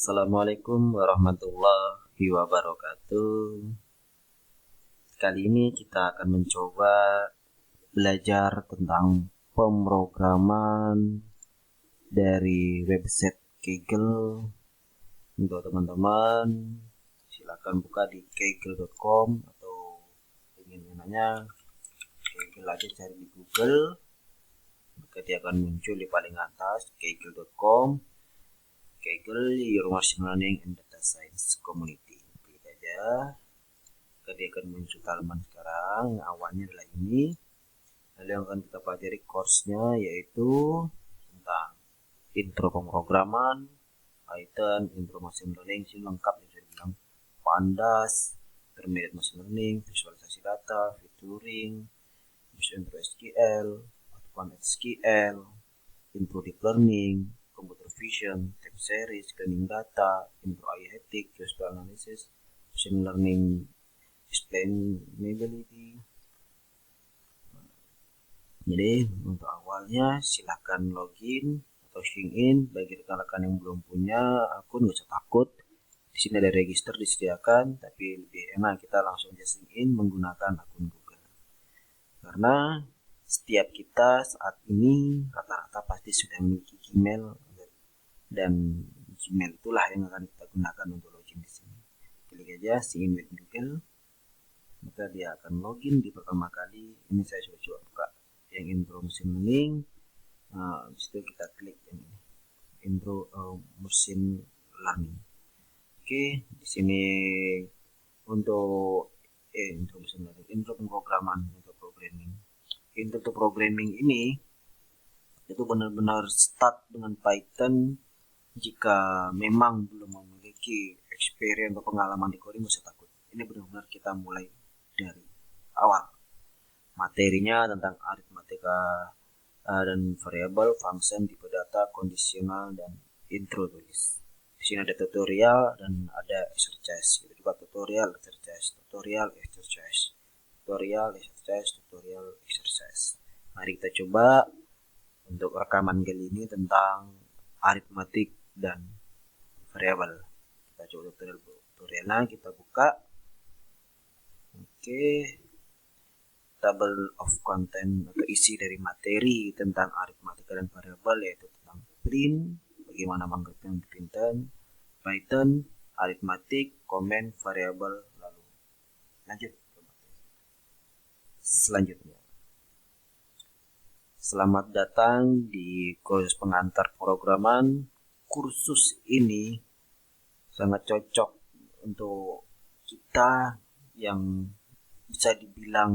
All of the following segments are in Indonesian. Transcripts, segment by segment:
Assalamualaikum warahmatullahi wabarakatuh. Kali ini kita akan mencoba belajar tentang pemrograman dari website Kaggle. Untuk teman-teman, silakan buka di kaggle.com atau ingin nanya Kaggle aja, cari di Google, maka dia akan muncul di paling atas, kaggle.com. Kaggle, Your Machine Learning and Data Science Community. Klik aja, dia akan muncul halaman sekarang. Awalnya adalah ini. Lalu yang akan kita pelajari course-nya yaitu tentang intro pemrograman, Python, intro machine learning, sih lengkap bisa dibilang. Pandas, intermediate machine learning, visualisasi data, featuring, intro SQL, advanced SQL, intro deep learning, computer vision, time series, cleaning data, intro AI ethics, geospatial analysis, machine learning, explainability. Jadi untuk awalnya silahkan login atau sign in. Bagi rekan-rekan yang belum punya akun gak usah takut. Di sini ada register disediakan, tapi lebih enak kita langsung sign in menggunakan akun Google. Karena setiap kita saat ini rata-rata pasti sudah memiliki Gmail, dan Gmail itulah yang akan kita gunakan untuk login di sini. Klik aja sign in with Google, maka dia akan login di pertama kali. Ini saya coba buka yang intro machine learning. Di situ kita klik yang ini, intro machine learning. Oke, di sini untuk intro machine learning, intro pemrograman, intro programming. Intro programming ini itu benar-benar start dengan Python. Jika memang belum memiliki experience atau pengalaman di coding, gak usah takut. Ini benar-benar kita mulai dari awal. Materinya tentang aritmatika dan variabel, function, tipe data, kondisional, dan intro tulis. Di sini ada tutorial dan ada exercise. Itu juga tutorial, exercise, tutorial, exercise, tutorial, exercise, tutorial, exercise. Mari kita coba untuk rekaman kali ini tentang aritmatik dan variabel. Kita coba tutorialnya, kita buka. Oke, table of content atau isi dari materi tentang aritmatika dan variabel, yaitu tentang print, bagaimana mengerjakan printan, Python, aritmatik, comment, variabel, lalu lanjut. Selanjutnya, selamat datang di kursus pengantar pemrograman. Kursus ini sangat cocok untuk kita yang bisa dibilang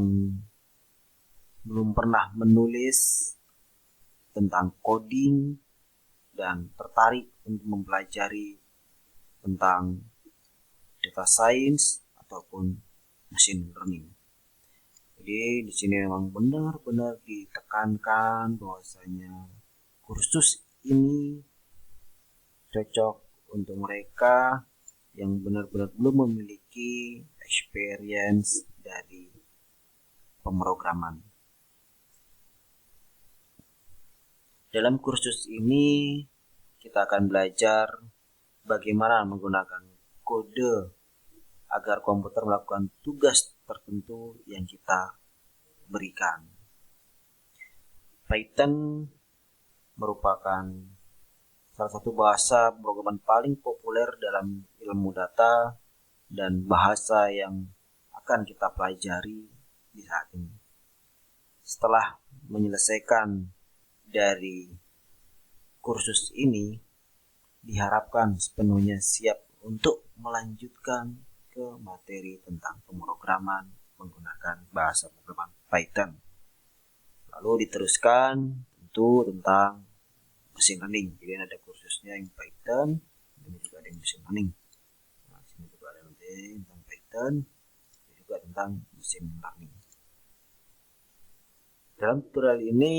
belum pernah menulis tentang coding dan tertarik untuk mempelajari tentang data science ataupun machine learning. Jadi di sini memang benar-benar ditekankan bahwasanya kursus ini cocok untuk mereka yang benar-benar belum memiliki experience dari pemrograman. Dalam kursus ini kita akan belajar bagaimana menggunakan kode agar komputer melakukan tugas tertentu yang kita berikan. Python merupakan salah satu bahasa pemrograman paling populer dalam ilmu data dan bahasa yang akan kita pelajari di saat ini. Setelah menyelesaikan dari kursus ini, diharapkan sepenuhnya siap untuk melanjutkan ke materi tentang pemrograman menggunakan bahasa pemrograman Python. Lalu diteruskan tentu tentang machine learning. Jadi ada kursusnya yang Python, ini juga ada yang machine learning. Nah, sini juga ada tentang Python, juga tentang machine learning. Dalam tutorial ini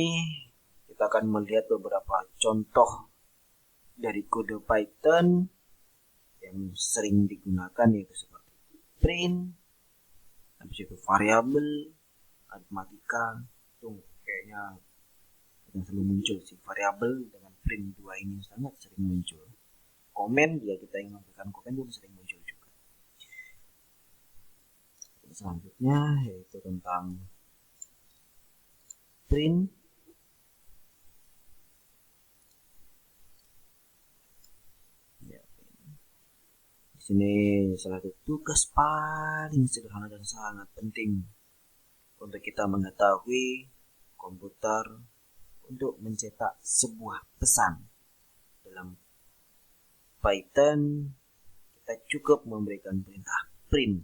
kita akan melihat beberapa contoh dari kode Python yang sering digunakan, yaitu seperti print, habis itu variabel, aritmatika. Itu kayaknya yang selalu muncul sih, variabel dengan print, dua ini sangat sering muncul. komen, ya kita ingin memberikan komen pun sering muncul juga. Selanjutnya yaitu tentang print. Ya, di sini salah satu tugas paling sederhana dan sangat penting untuk kita mengetahui komputer untuk mencetak sebuah pesan. Dalam Python kita cukup memberikan perintah print.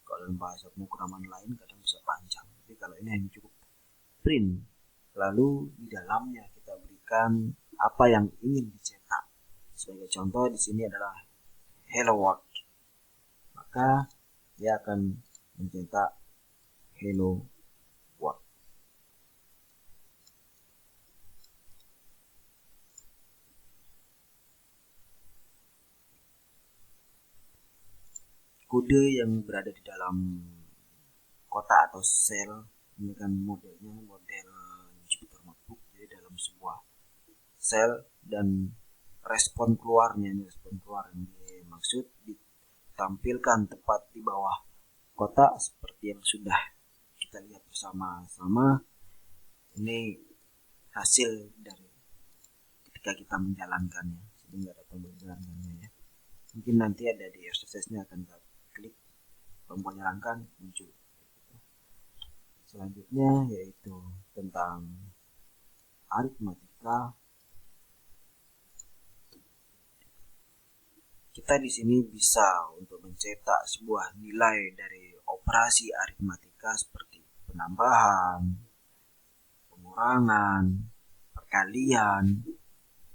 Kalau dalam bahasa pemrograman lain kadang bisa panjang, tapi kalau ini hanya cukup print. Lalu di dalamnya kita berikan apa yang ingin dicetak. Sebagai contoh di sini adalah hello world. Maka dia akan mencetak hello world. Kode yang berada di dalam kotak atau sel ini kan modelnya model Jupyter Notebook, jadi dalam sebuah sel, dan respon keluarnya, ini respon keluar yang dimaksud ditampilkan tepat di bawah kotak seperti yang sudah kita lihat bersama-sama. Ini hasil dari ketika kita menjalankannya, jadi nggak ada tombol menjalankannya ya. Mungkin nanti ada di exercise-nya akan kita klik tombol jalankan, muncul. Selanjutnya yaitu tentang aritmatika. Kita di sini bisa untuk mencetak sebuah nilai dari operasi aritmatika seperti penambahan, pengurangan, perkalian,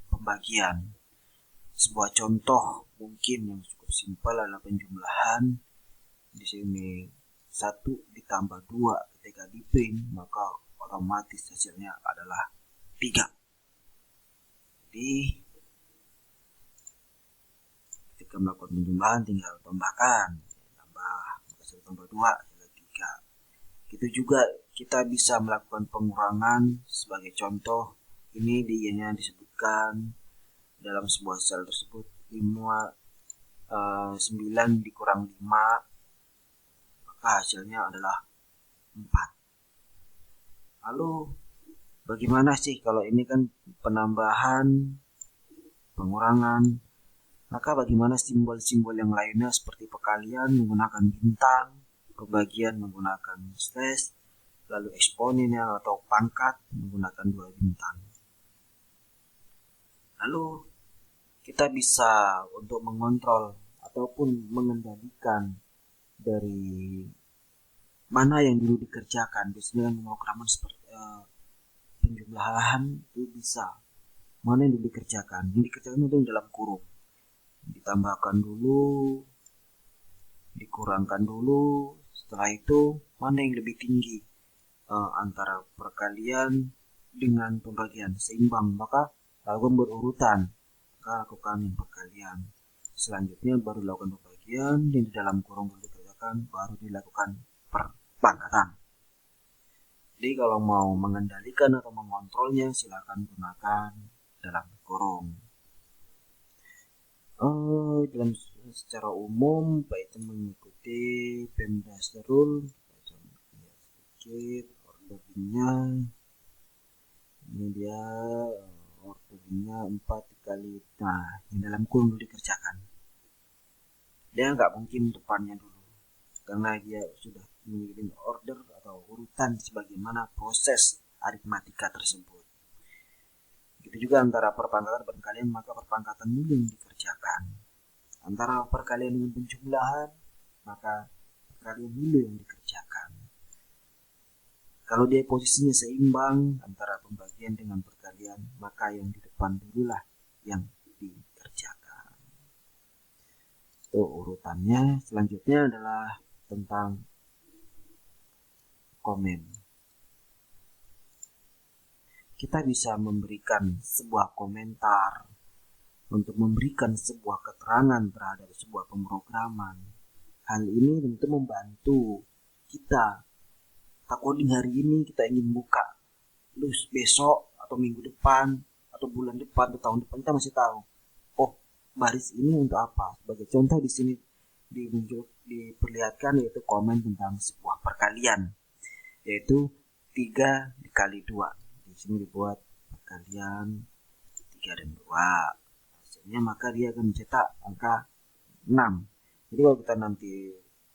pembagian. Sebuah contoh mungkin yang cukup simpel adalah penjumlahan. Di sini 1 ditambah 2 ketika di print, maka otomatis hasilnya adalah 3. Jadi ketika melakukan penjumlahan tinggal tambahkan, tambah, maka 1 tambah 2 adalah 3. Itu juga kita bisa melakukan pengurangan. Sebagai contoh, ini dia disebutkan dalam sebuah sel tersebut 9 dikurang 5, maka hasilnya adalah 4. Lalu bagaimana sih kalau ini kan penambahan, pengurangan, maka bagaimana simbol-simbol yang lainnya seperti perkalian menggunakan bintang, pembagian menggunakan slash, lalu eksponensial atau pangkat menggunakan 2 bintang. Lalu kita bisa untuk mengontrol ataupun mengendalikan dari mana yang dulu dikerjakan. Biasanya pemrograman seperti penjumlahan itu bisa mana yang dulu dikerjakan. Yang dikerjakan itu dalam kurung. Ditambahkan dulu, dikurangkan dulu. Setelah itu mana yang lebih tinggi antara perkalian dengan pembagian seimbang, maka lakukan berurutan. Maka lakukan yang perkalian. Selanjutnya baru lakukan pembagian, dan di dalam kurung dulu dikerjakan, baru dilakukan perpangkatan. Jadi kalau mau mengendalikan atau mengontrolnya silakan gunakan dalam kurung. Dalam secara umum Python mengikuti PEMDAS rule. Sedikit ordernya. Ini dia ordernya 4 dikali. Nah, yang dalam kurung dulu dikerjakan. Dia nggak mungkin depannya dulu, karena dia sudah memiliki order atau urutan sebagaimana proses aritmatika tersebut. Begitu juga antara perpangkatan dan perkalian, maka perpangkatan dulu yang dikerjakan. Antara perkalian dengan penjumlahan, maka perkalian dulu yang dikerjakan. Kalau dia posisinya seimbang antara pembagian dengan perkalian, maka yang di depan dululah yang dikerjakan. Itu urutannya. Selanjutnya adalah tentang komen. Kita bisa memberikan sebuah komentar untuk memberikan sebuah keterangan terhadap sebuah pemrograman. Hal ini tentu membantu kita. Coding hari ini kita ingin buka, terus besok atau minggu depan atau bulan depan atau tahun depan kita masih tahu, oh baris ini untuk apa? Sebagai contoh di sini diperlihatkan yaitu komen tentang sebuah perkalian, yaitu 3 dikali 2. Di sini dibuat perkalian 3 dan 2. Hasilnya maka dia akan mencetak angka 6. Jadi kalau kita nanti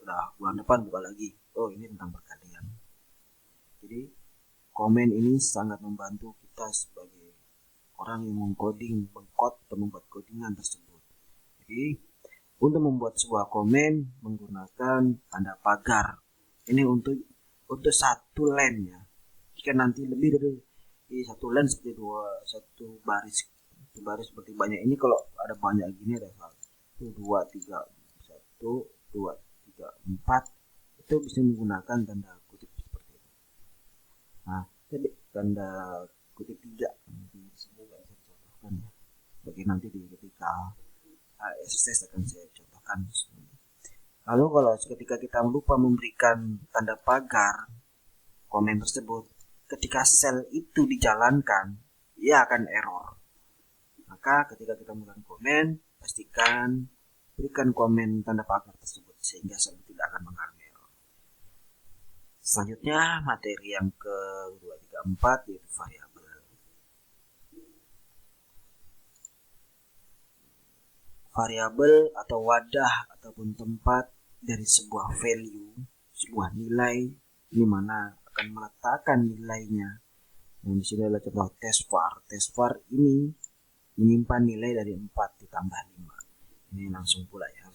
udah bulan depan buka lagi, oh ini tentang perkalian. Jadi komen ini sangat membantu kita sebagai orang yang mengcoding, mengkod atau membuat codingan tersebut. Jadi untuk membuat sebuah komen menggunakan tanda pagar. Ini untuk satu line ya. Jika nanti lebih dari satu line seperti satu baris seperti banyak ini, kalau ada banyak gini ada 1, 2, 3, 1, 2, 3, 4, itu bisa menggunakan tanda kutip seperti itu. Nah, jadi tanda kutip 3 nanti di sini nggak bisa dicontohkan ya. Bagi nanti ketika exercise akan saya contohkan. Lalu kalau ketika kita lupa memberikan tanda pagar komen tersebut, ketika sel itu dijalankan, ia akan error. Maka ketika kita melakukan komen, pastikan berikan komen tanda pagar tersebut sehingga sel tidak akan mengalami error. Selanjutnya materi yang ke-2, 3, 4 yaitu variabel. Variabel atau wadah ataupun tempat dari sebuah value, sebuah nilai, di mana akan meletakkan nilainya. Nah, di sini adalah contoh test var. Test var ini menyimpan nilai dari 4 ditambah 5. Ini langsung pula ya.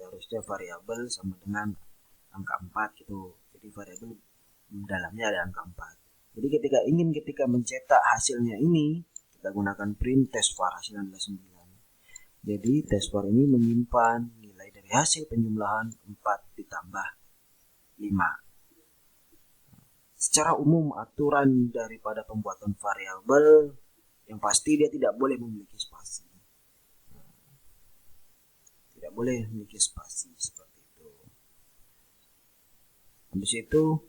Harusnya variabel sama dengan angka 4 gitu. Jadi variabel dalamnya ada angka 4. Jadi ketika mencetak hasilnya ini, kita gunakan print test var, hasilnya adalah 9. Jadi test var ini menyimpan nilai dari hasil penjumlahan 4 ditambah 5. Secara umum aturan daripada pembuatan variabel yang pasti dia tidak boleh memiliki spasi. Tidak boleh memiliki spasi seperti itu. Habis itu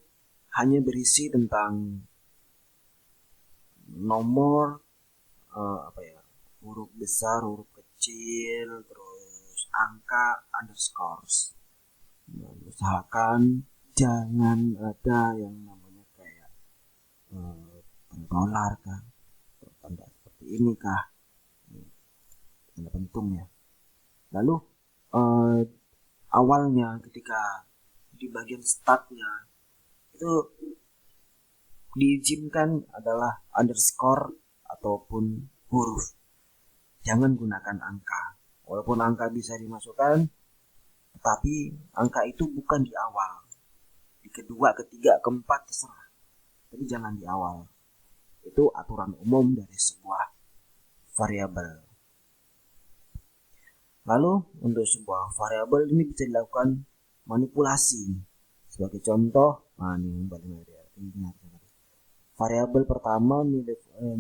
hanya berisi tentang nomor huruf besar, huruf kecil, terus angka, underscores. Nah, usahakan jangan ada yang namanya kayak dolar kah, tanda seperti ini kah, tanda pentung ya. Lalu awalnya ketika di bagian startnya itu diizinkan adalah underscore ataupun huruf. Jangan gunakan angka. Walaupun angka bisa dimasukkan, tetapi angka itu bukan di awal. Di kedua, ketiga, keempat terserah. Tapi jangan di awal. Itu aturan umum dari sebuah variabel. Lalu untuk sebuah variabel ini bisa dilakukan manipulasi. Sebagai contoh, variabel pertama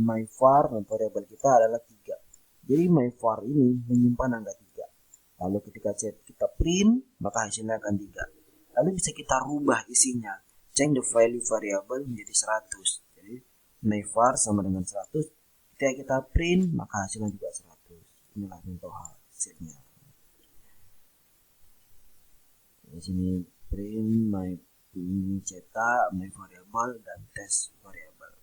myvar, variabel kita adalah 3. Jadi myvar ini menyimpan angka 3. Lalu ketika kita print, maka hasilnya akan 3. Lalu bisa kita rubah isinya. Change the value variable menjadi 100. Jadi myvar sama dengan 100. Ketika kita print, maka hasilnya juga 100. Inilah contoh hasilnya. Di sini print ini cetak my variable dan test variable.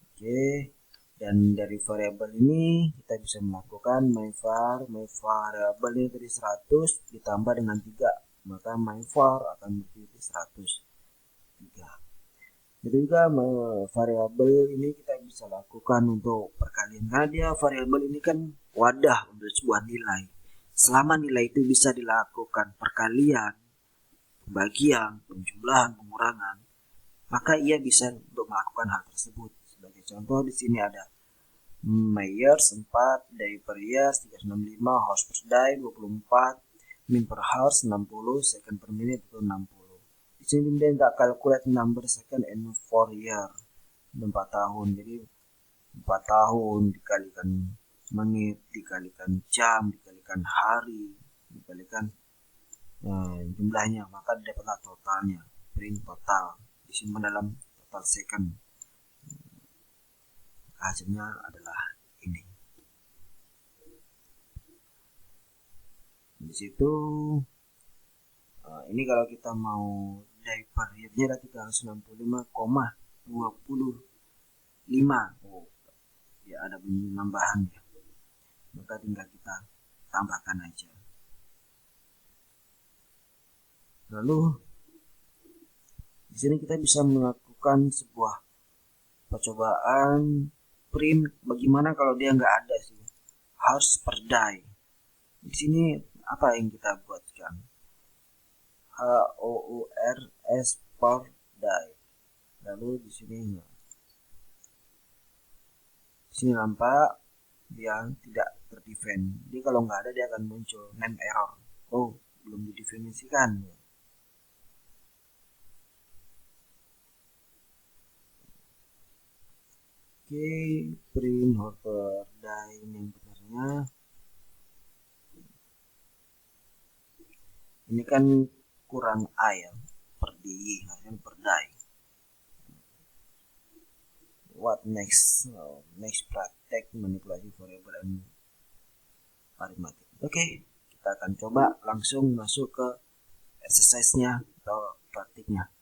Oke. Dan dari variabel ini kita bisa melakukan myvar variabel ini dari 100 ditambah dengan 3, maka myvar akan menjadi 103. Jadi juga variabel ini kita bisa lakukan untuk perkalian, karena dia variabel ini kan wadah untuk sebuah nilai. Selama nilai itu bisa dilakukan perkalian, pembagian, penjumlahan, pengurangan, maka ia bisa untuk melakukan hal tersebut. Sebagai contoh di sini ada years 4, day per years 365, hours per day 24, min per hours 60, second per minute itu 60. Di sini dia tidak calculate number second and for year 4 tahun. Jadi 4 tahun dikalikan menit, dikalikan jam, dikalikan hari, dikalikan jumlahnya, maka dapatlah totalnya, print total, disimpan dalam total second. Hasilnya adalah ini. Di situ ini kalau kita mau day periodnya ada 365,25. Oh, ya ada bunyi nambahan ya. Maka tinggal kita tambahkan aja. Lalu di sini kita bisa melakukan sebuah percobaan print. Bagaimana kalau dia nggak ada sih? Harus per day. Di sini apa yang kita buatkan? HOURS per day. Lalu di sini nampak dia tidak terdefine. Jadi kalau nggak ada dia akan muncul name error. Oh, belum didefinisikan. Oke, print hover day yang benarnya. Ini kan kurang A ya, per day, harusnya per day. What next? Next praktek manipulasi variabel and arithmetic. Oke, kita akan coba langsung masuk ke exercise-nya atau praktiknya.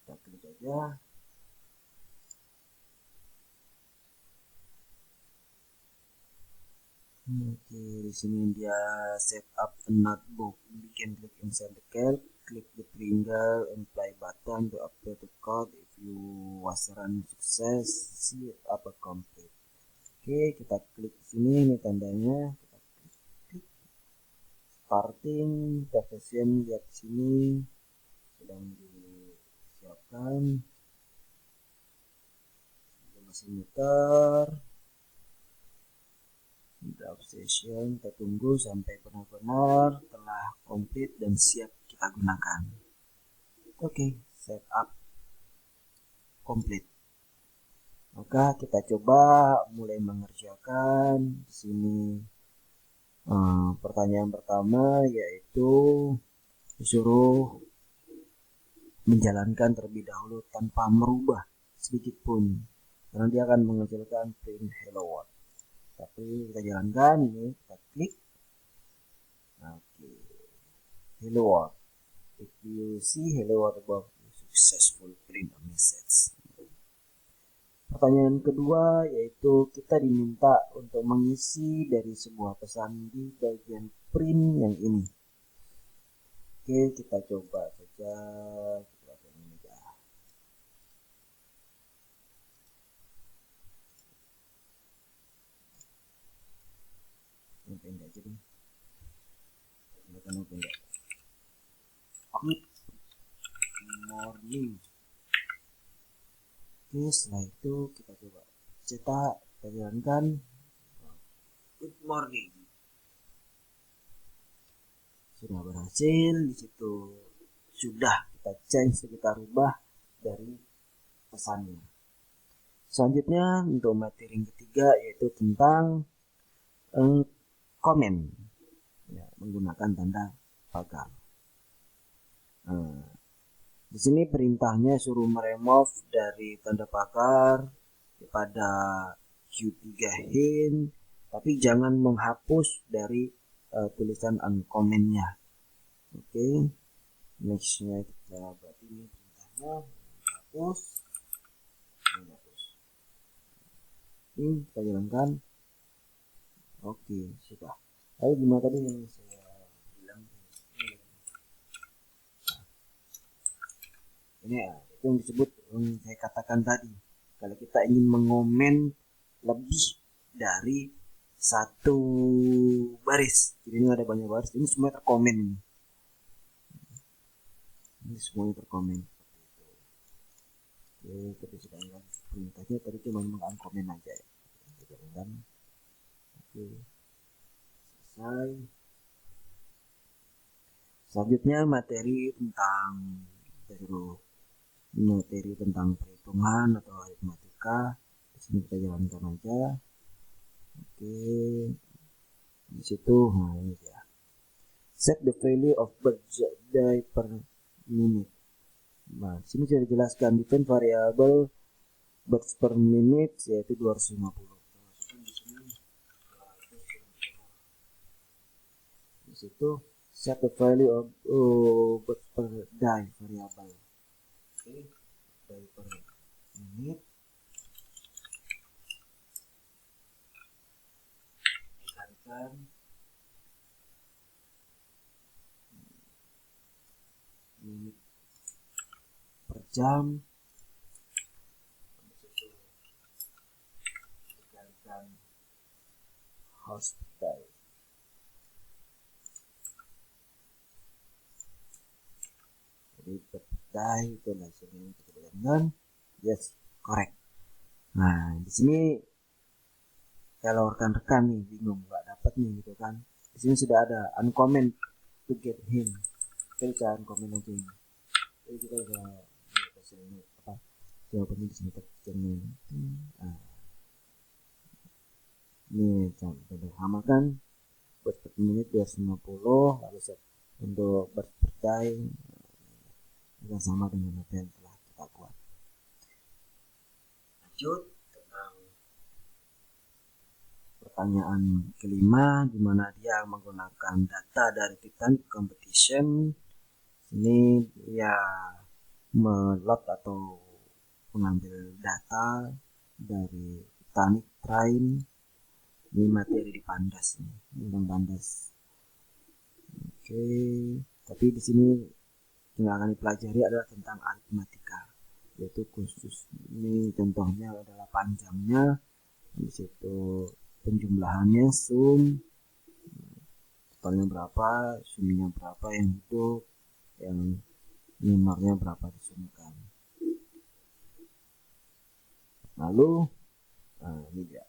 Kita klik aja. Oke, di sini dia set up a notebook. We can click inside the calc, click the triangle and play button to update the code. If you was run success, see up a complete. Oke, kita klik sini, ini tandanya. Kita klik starting, version lihat sini sedang disiapkan. Masih muter. Draft session, kita tunggu sampai benar-benar telah komplit dan siap kita gunakan. Oke, setup komplit. Maka kita coba mulai mengerjakan. Di sini pertanyaan pertama yaitu disuruh menjalankan terlebih dahulu tanpa merubah sedikit pun, karena dia akan menghasilkan print hello world. Tapi kita jalankan ini, kita klik. Oke. Hello world. If you see hello world above, you successful print a message. Pertanyaan kedua yaitu kita diminta untuk mengisi dari sebuah pesan di bagian print yang ini. Oke, kita coba saja. Pendek aja deh. Pendek. Good morning. Oke, setelah itu kita coba cetak, kita jalankan. Good morning. Sudah berhasil. Di situ sudah kita change, kita rubah dari pesannya. Selanjutnya untuk materi yang ketiga yaitu tentang komen ya, menggunakan tanda pagar. Di sini perintahnya suruh meremove dari tanda pagar kepada Q3 hint, tapi jangan menghapus dari tulisan uncommentnya. Oke, nextnya kita berarti ini perintahnya menghapus. Ini kita jalankan. Oke, sudah. Lalu gimana tadi yang saya bilang? Ini itu yang disebut yang saya katakan tadi. Kalau kita ingin mengomen lebih dari satu baris, jadi ini ada banyak baris, ini semua terkomen ini. Ini semuanya terkomen. Oke, tapi sedangkan perintahnya tadi cuma mengomen aja ya. Jangan. Oke, selesai. Selanjutnya materi tentang perhitungan atau aritmatika. Di sini kita jalankan aja. Oke, di situ ini dia. Set the value of birthday per minute. Nah, di sini sudah dijelaskan define variabel births per minute yaitu 250. Di situ set the value of per day variable. Oke, dari per menit dikalikan menit per jam, dikalikan hours per day. Jadi per day itu hasilnya kita dengan yes, correct. Nah, di sini kalau rekan-rekan nih bingung nggak dapat nih gitu kan, di sini sudah ada uncomment to get him. Kita bisa uncomment aja ini. Jadi kita bisa hasilnya apa jawabannya di sini tercermin. Nah, ini contoh sama kan buat per menit 250, lalu set untuk per day yang sama dengan apa yang telah kita buat. Lanjut tentang pertanyaan kelima, di mana dia menggunakan data dari Titanic Competition. Ini dia melot atau mengambil data dari Titanic Train. Ini materi di Pandas nih, tentang Pandas. Oke, tapi di sini yang akan dipelajari adalah tentang aritmatika, yaitu khusus ini contohnya adalah panjangnya, di situ penjumlahannya sum, totalnya berapa, sumnya berapa yang hidup, yang minornya berapa disumkan. Lalu ini dia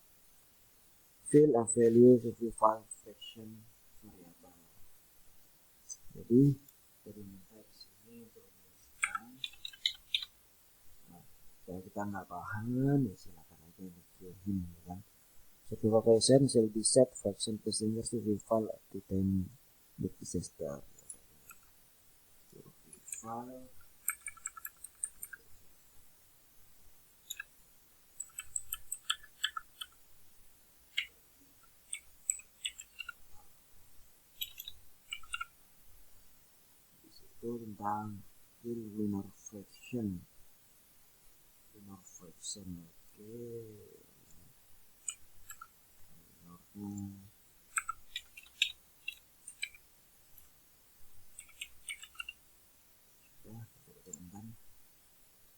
fill and value of five fraction variable. Jadi dari minta di sini untuk menjelaskan. Kalau kita nggak paham ya silakan aja dikirim ya kan. Certification shall be set fraction percentage to file up to 10 with disaster. File itu tentang lunar fraction. Lunar fraction, oke. Lunarnya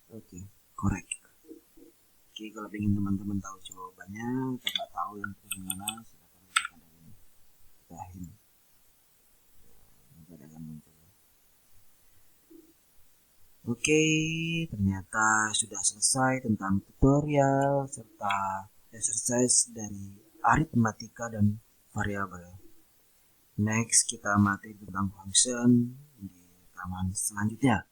oke, correct. Oke, kalau ingin teman-teman tahu jawabannya, kita nggak tahu yang bagaimana, silakan gunakan ini. Kita nanti akan muncul. Oke, ternyata sudah selesai tentang tutorial serta exercise dari aritmatika dan variabel. Next, kita materi tentang function di rekaman selanjutnya.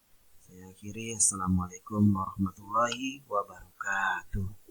Saya akhiri, assalamualaikum warahmatullahi wabarakatuh.